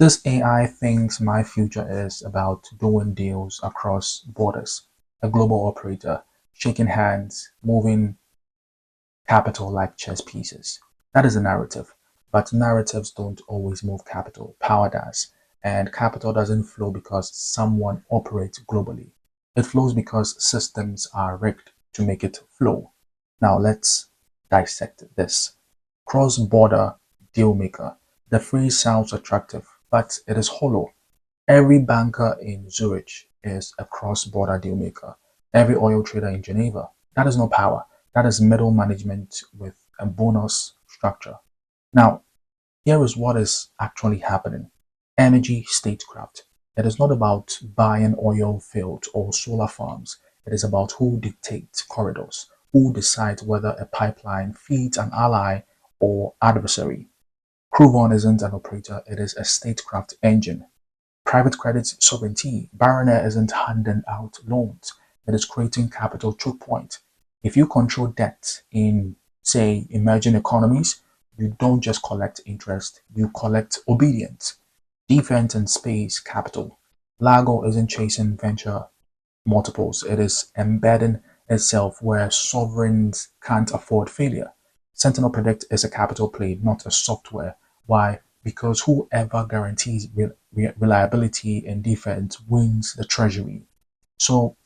This AI thinks my future is about doing deals across borders, a global operator, shaking hands, moving capital like chess pieces. That is a narrative. But narratives don't always move capital, power does. And capital doesn't flow because someone operates globally. It flows because systems are rigged to make it flow. Now let's dissect this. Cross-border deal maker. The phrase sounds attractive, but it is hollow. Every banker in Zurich is a cross-border deal maker. Every oil trader in Geneva. That is not power. That is middle management with a bonus structure. Now, here is what is actually happening. Energy statecraft. It is not about buying oil fields or solar farms. It is about who dictates corridors, who decides whether a pipeline feeds an ally or adversary. Crewon isn't an operator, it is a statecraft engine. Private credit sovereignty. Billionaires isn't handing out loans, it is creating capital choke point. If you control debt in, say, emerging economies, you don't just collect interest, you collect obedience. Defense and space capital. Lago isn't chasing venture multiples, it is embedding itself where sovereigns can't afford failure. Sentinel Predict is a capital play, not a software. Why? Because whoever guarantees reliability in defense wins the treasury. So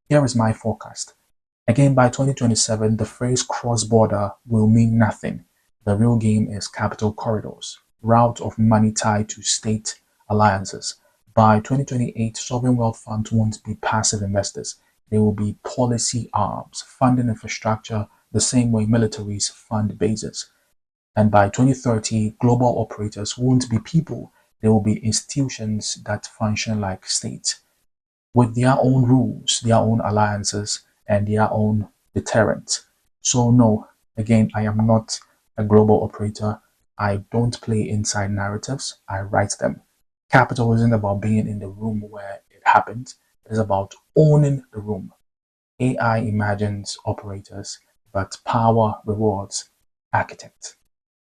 here is my forecast. Again, by 2027, the phrase cross-border will mean nothing. The real game is capital corridors, route of money tied to state alliances. By 2028, sovereign wealth funds won't be passive investors. They will be policy arms, funding infrastructure the same way militaries fund bases. And by 2030, global operators won't be people. They will be institutions that function like states with their own rules, their own alliances, and their own deterrent. So, no, again, I am not a global operator. I don't play inside narratives, I write them. Capital isn't about being in the room where it happens, it is about owning the room. AI imagines operators, but power rewards architects.